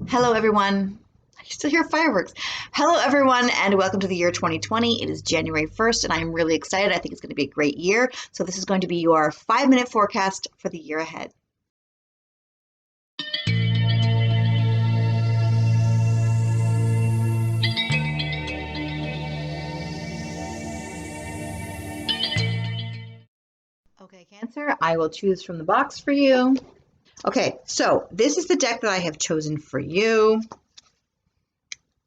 Hello, everyone. I still hear fireworks. Hello, everyone, and welcome to the year 2020. It is January 1st, and I'm really excited. I think it's going to be a great year. So, this is going to be your 5-minute forecast for the year ahead. Okay, Cancer, I will choose from the box for you. Okay, so this is the deck that I have chosen for you.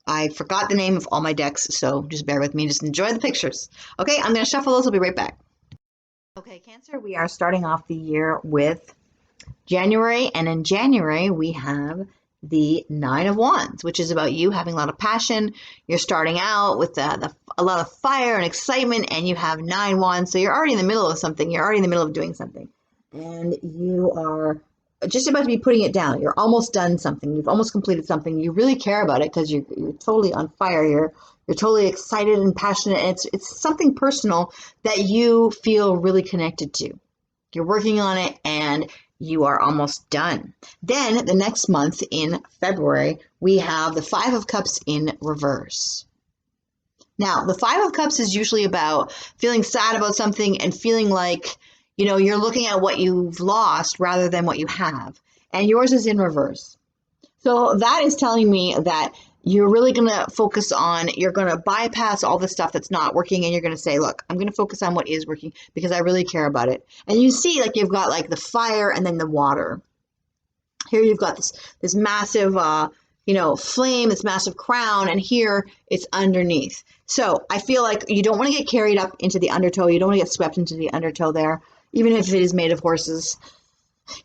I forgot the name of all my decks, so just bear with me. Just enjoy the pictures. Okay, I'm going to shuffle those. I'll be right back. Okay, Cancer, we are starting off the year with January, and in January we have the Nine of Wands, which is about you having a lot of passion. You're starting out with a lot of fire and excitement, and you have 9 wands, so you're already in the middle of something. You're already in the middle of doing something, and you are just about to be putting it down. You're almost done something. You've almost completed something. You really care about it because you're totally on fire. You're totally excited and passionate, and it's something personal that you feel really connected to. You're working on it, and you are almost done. Then the next month in February, we have the Five of Cups in reverse. Now, the Five of Cups is usually about feeling sad about something and feeling like, you're looking at what you've lost rather than what you have. And yours is in reverse. So that is telling me that you're really going to focus on, you're going to bypass all the stuff that's not working, and you're going to say, look, I'm going to focus on what is working because I really care about it. And you see, like, you've got like the fire and then the water. Here you've got this massive, flame, this massive crown, and here it's underneath. So I feel like you don't want to get carried up into the undertow. You don't want to get swept into the undertow there, even if it is made of horses.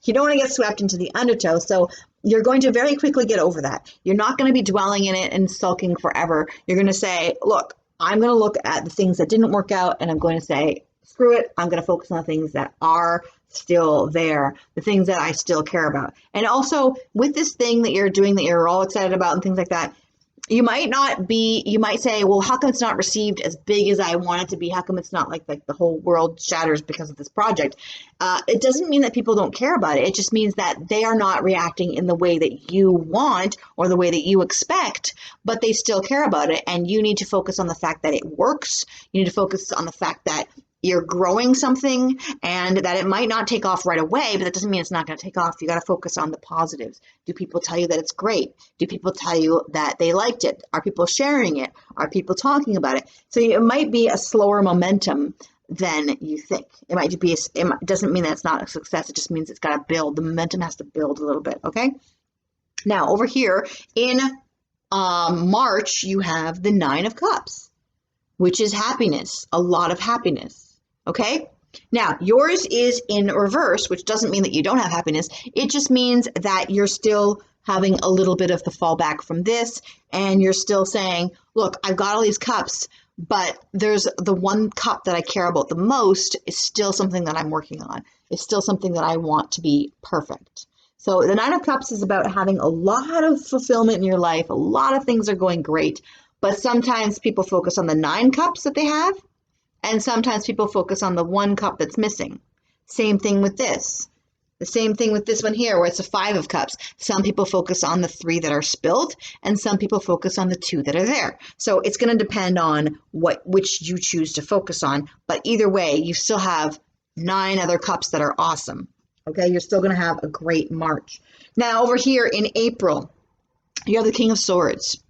You don't want to get swept into the undertow. So you're going to very quickly get over that. You're not going to be dwelling in it and sulking forever. You're going to say, look, I'm going to look at the things that didn't work out, and I'm going to say, screw it. I'm going to focus on the things that are still there, the things that I still care about. And also with this thing that you're doing that you're all excited about and things like that, you might say, well, how come it's not received as big as I want it to be? How come it's not like the whole world shatters because of this project? It doesn't mean that people don't care about it. It just means that they are not reacting in the way that you want or the way that you expect, but they still care about it. And you need to focus on the fact that it works. You need to focus on the fact that you're growing something and that it might not take off right away, but that doesn't mean it's not going to take off. You got to focus on the positives. Do people tell you that it's great? Do people tell you that they liked it? Are people sharing it? Are people talking about it? So it might be a slower momentum than you think. It doesn't mean that it's not a success. It just means it's got to build. The momentum has to build a little bit. Okay. Now over here in March, you have the Nine of Cups, which is happiness, a lot of happiness. Okay. Now, yours is in reverse, which doesn't mean that you don't have happiness. It just means that you're still having a little bit of the fallback from this, and you're still saying, look, I've got all these cups, but there's the one cup that I care about the most is still something that I'm working on. It's still something that I want to be perfect. So the Nine of Cups is about having a lot of fulfillment in your life. A lot of things are going great, but sometimes people focus on the 9 cups that they have, and sometimes people focus on the 1 cup that's missing. Same thing with this. The same thing with this one here, where it's a 5 of Cups. Some people focus on the 3 that are spilled, and some people focus on the 2 that are there. So it's going to depend on which you choose to focus on. But either way, you still have 9 other cups that are awesome. Okay, you're still going to have a great March. Now over here in April, you have the King of Swords.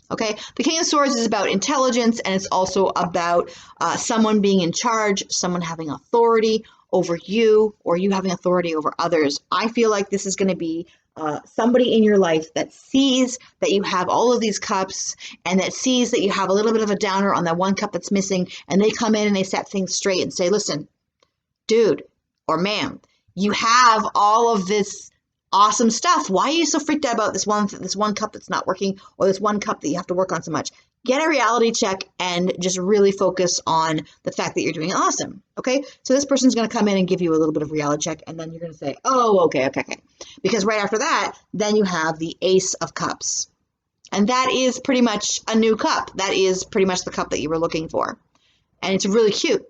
Okay, the King of Swords is about intelligence, and it's also about someone being in charge, someone having authority over you, or you having authority over others. I feel like this is going to be somebody in your life that sees that you have all of these cups, and that sees that you have a little bit of a downer on that 1 cup that's missing, and they come in and they set things straight and say, listen, dude or ma'am, you have all of this awesome stuff. Why are you so freaked out about this one cup that's not working, or this 1 cup that you have to work on so much? Get a reality check and just really focus on the fact that you're doing awesome. Okay, so this person's going to come in and give you a little bit of reality check, and then you're going to say, oh, okay, because right after that, then you have the Ace of Cups, and that is pretty much a new cup. That is pretty much the cup that you were looking for, and it's really cute.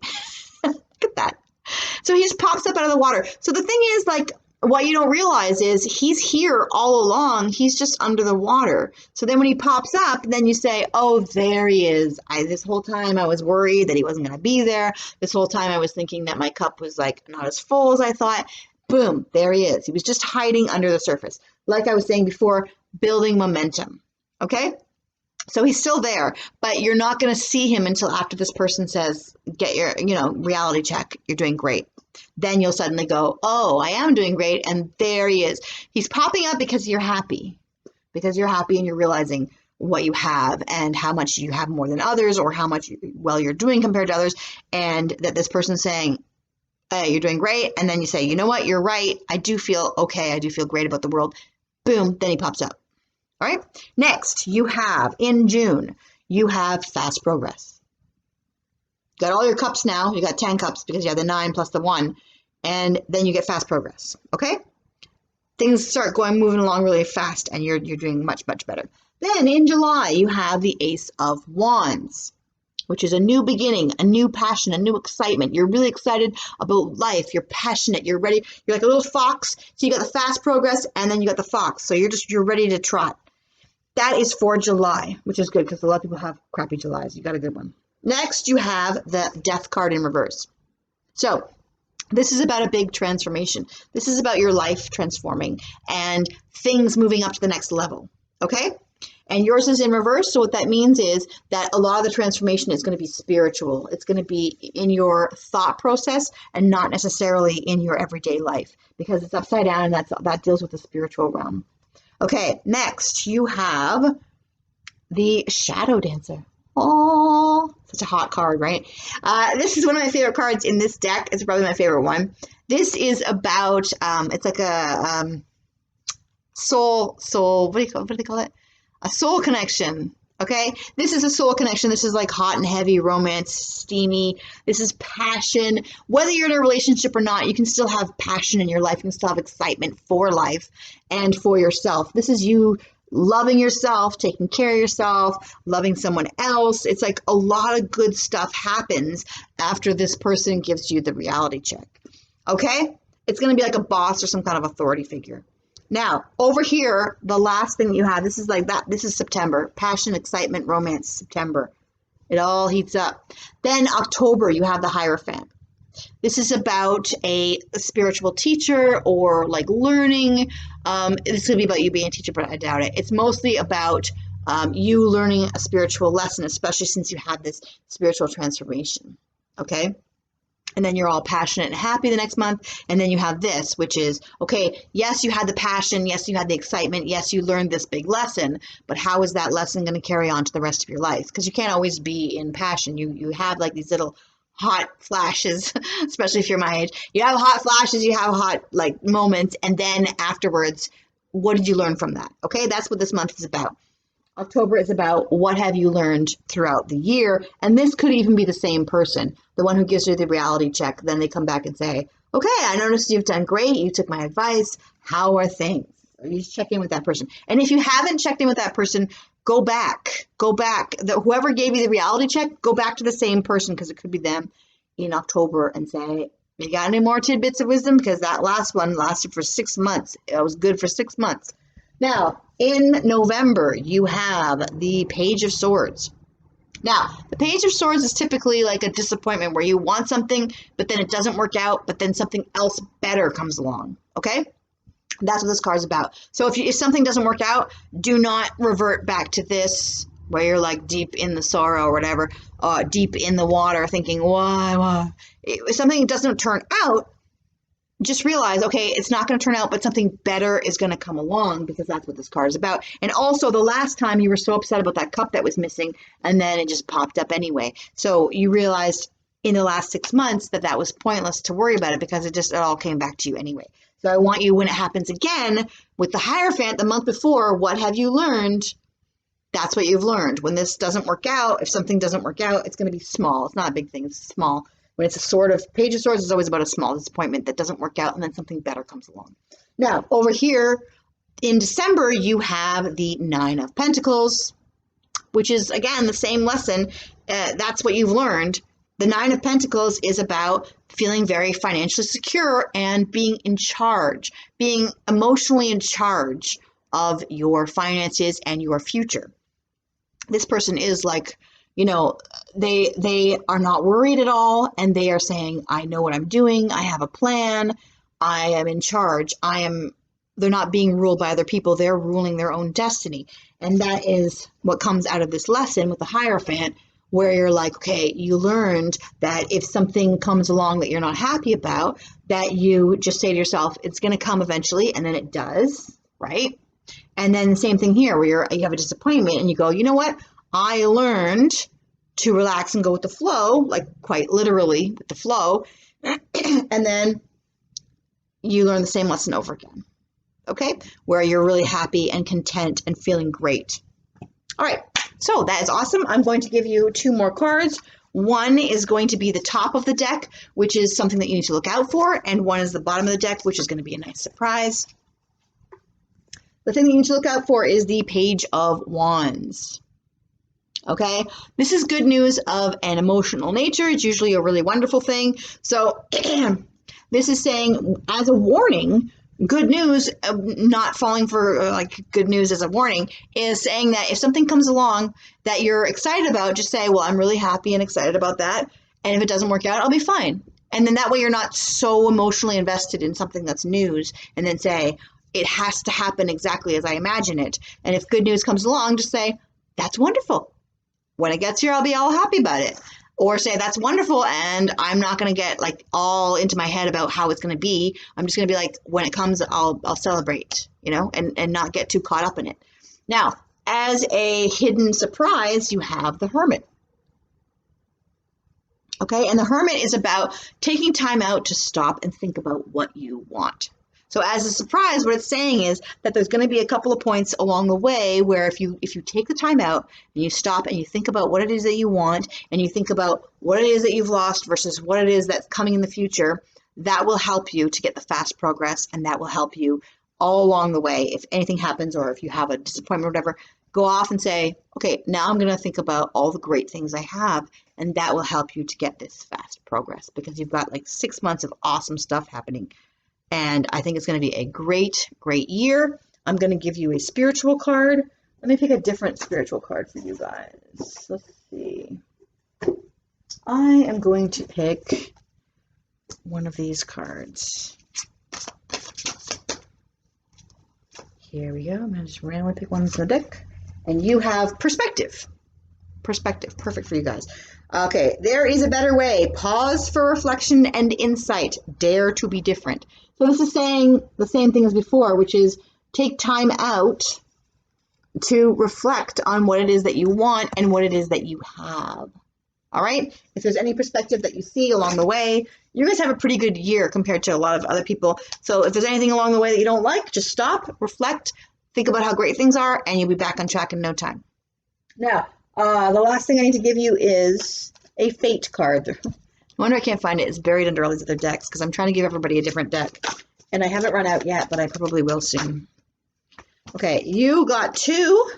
Look at that. So he just pops up out of the water. So the thing is, like, what you don't realize is he's here all along. He's just under the water. So then when he pops up, then you say, oh, there he is. This whole time I was worried that he wasn't going to be there. This whole time I was thinking that my cup was like not as full as I thought. Boom, there he is. He was just hiding under the surface. Like I was saying before, building momentum. Okay? So he's still there, but you're not going to see him until after this person says, get your, reality check. You're doing great. Then you'll suddenly go, oh, I am doing great. And there he is. He's popping up because you're happy. Because you're happy and you're realizing what you have and how much you have more than others, or how much well you're doing compared to others. And that this person's saying, hey, you're doing great. And then you say, you know what? You're right. I do feel okay. I do feel great about the world. Boom. Then he pops up. All right. Next, you have in June, you have fast progress. Got all your cups now. You got 10 cups because you have the 9 plus the 1. And then you get fast progress. Okay? Things start moving along really fast, and you're doing much, much better. Then in July, you have the Ace of Wands, which is a new beginning, a new passion, a new excitement. You're really excited about life. You're passionate. You're ready. You're like a little fox. So you got the fast progress, and then you got the fox. So you're ready to trot. That is for July, which is good because a lot of people have crappy Julys. You got a good one. Next, you have the Death card in reverse. So this is about a big transformation. This is about your life transforming and things moving up to the next level. Okay? And yours is in reverse. So what that means is that a lot of the transformation is going to be spiritual. It's going to be in your thought process and not necessarily in your everyday life, because it's upside down, and that deals with the spiritual realm. Okay, next you have the Shadow Dancer. Oh, such a hot card, right? This is one of my favorite cards in this deck. It's probably my favorite one. This is about, it's like a soul, what do they call it? A soul connection, okay? This is a soul connection. This is like hot and heavy romance, steamy. This is passion. Whether you're in a relationship or not, you can still have passion in your life. You can still have excitement for life and for yourself. This is you loving yourself, taking care of yourself, loving someone else. It's like a lot of good stuff happens after this person gives you the reality check. Okay? It's going to be like a boss or some kind of authority figure. Now, over here, the last thing you have, this is like that. This is September. Passion, excitement, romance, September. It all heats up. Then October, you have the Hierophant. This is about a spiritual teacher or like learning. This could be about you being a teacher, but I doubt it. It's mostly about you learning a spiritual lesson, especially since you had this spiritual transformation. Okay? And then you're all passionate and happy the next month. And then you have this, which is, okay, yes, you had the passion. Yes, you had the excitement. Yes, you learned this big lesson. But how is that lesson going to carry on to the rest of your life? Because you can't always be in passion. You have like these little hot flashes, especially if you're my age. You have hot flashes. You have hot like moments. And then afterwards, what did you learn from that? Okay, that's what this month is about. October is about what have you learned throughout the year. And this could even be the same person, the one who gives you the reality check. Then they come back and say, okay, I noticed you've done great. You took my advice. How are things? You just check in with that person. And if you haven't checked in with that person, go back. Whoever gave you the reality check, go back to the same person, because it could be them in October, and say, you got any more tidbits of wisdom? Because that last one lasted for 6 months. It was good for 6 months. Now, in November, you have the Page of Swords. Now, the Page of Swords is typically like a disappointment where you want something, but then it doesn't work out, but then something else better comes along, okay? That's what this card's about. So if something doesn't work out, do not revert back to this, where you're like deep in the sorrow or whatever, deep in the water thinking, why? If something doesn't turn out, just realize, okay, it's not going to turn out, but something better is going to come along, because that's what this card is about. And also, the last time you were so upset about that cup that was missing, and then it just popped up anyway. So you realized in the last 6 months that was pointless to worry about it, because it all came back to you anyway. So I want you, when it happens again with the Hierophant the month before, what have you learned? That's what you've learned. When this doesn't work out, if something doesn't work out, it's going to be small. It's not a big thing. It's small. When it's a Page of Swords is always about a small disappointment that doesn't work out, and then something better comes along. Now, over here in December, you have the Nine of Pentacles, which is, again, the same lesson. That's what you've learned. The Nine of Pentacles is about feeling very financially secure and being in charge, being emotionally in charge of your finances and your future. This person is like, you know, they are not worried at all, and they are saying, I know what I'm doing, I have a plan, I am in charge, they're not being ruled by other people, they're ruling their own destiny. And that is what comes out of this lesson with the Hierophant, where you're like, okay, you learned that if something comes along that you're not happy about, that you just say to yourself, it's going to come eventually, and then it does, right? And then the same thing here, where you have a disappointment and you go, you know what? I learned to relax and go with the flow, like quite literally with the flow. And then you learn the same lesson over again. Okay? Where you're really happy and content and feeling great. All right. So that is awesome. I'm going to give you 2 more cards. One is going to be the top of the deck, which is something that you need to look out for. And one is the bottom of the deck, which is going to be a nice surprise. The thing that you need to look out for is the Page of Wands. Okay, this is good news of an emotional nature. It's usually a really wonderful thing. So this is saying, as a warning, good news, not falling for like good news as a warning, is saying that if something comes along that you're excited about, just say, well, I'm really happy and excited about that. And if it doesn't work out, I'll be fine. And then that way you're not so emotionally invested in something that's news, and then say, it has to happen exactly as I imagine it. And if good news comes along, just say, that's wonderful. When it gets here, I'll be all happy about it. Or say, that's wonderful, and I'm not going to get like all into my head about how it's going to be. I'm just going to be like, when it comes, I'll celebrate, you know, and not get too caught up in it. Now, as a hidden surprise, you have the Hermit. Okay, and the Hermit is about taking time out to stop and think about what you want. So as a surprise, what it's saying is that there's going to be a couple of points along the way where if you take the time out and you stop and you think about what it is that you want, and you think about what it is that you've lost versus what it is that's coming in the future, that will help you to get the fast progress, and that will help you all along the way. If anything happens or if you have a disappointment or whatever, go off and say, okay, now I'm going to think about all the great things I have, and that will help you to get this fast progress, because you've got like 6 months of awesome stuff happening. And I think it's going to be a great, great year. I'm going to give you a spiritual card. Let me pick a different spiritual card for you guys. Let's see. I am going to pick one of these cards. Here we go. I'm going to just randomly pick one from the deck. And you have perspective. Perspective. Perfect for you guys. Okay. There is a better way. Pause for reflection and insight. Dare to be different. So this is saying the same thing as before, which is take time out to reflect on what it is that you want and what it is that you have. All right? If there's any perspective that you see along the way, you guys have a pretty good year compared to a lot of other people. So if there's anything along the way that you don't like, just stop, reflect, think about how great things are, and you'll be back on track in no time. Now, the last thing I need to give you is a Fate card. I wonder I can't find it. It's buried under all these other decks because I'm trying to give everybody a different deck. And I haven't run out yet, but I probably will soon. Okay, you got 2.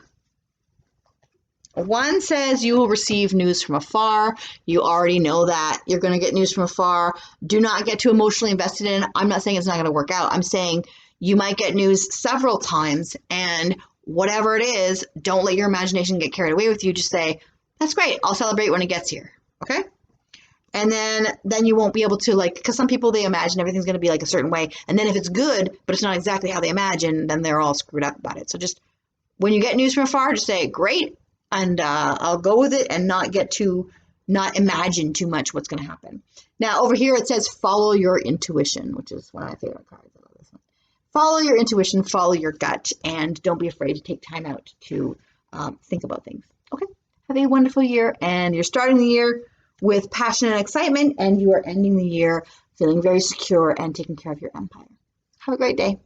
One says you will receive news from afar. You already know that. You're going to get news from afar. Do not get too emotionally invested in it. I'm not saying it's not going to work out. I'm saying you might get news several times, and whatever it is, don't let your imagination get carried away with you. Just say, that's great. I'll celebrate when it gets here. Okay? And then you won't be able to, like, because some people, they imagine everything's going to be like a certain way. And then if it's good, but it's not exactly how they imagine, then they're all screwed up about it. So just when you get news from afar, just say, great. And I'll go with it and not imagine too much what's going to happen. Now, over here, it says follow your intuition, which is one of my favorite cards. I love this one. Follow your intuition, follow your gut, and don't be afraid to take time out to think about things. Okay, have a wonderful year, and you're starting the year with passion and excitement, and you are ending the year feeling very secure and taking care of your empire. Have a great day.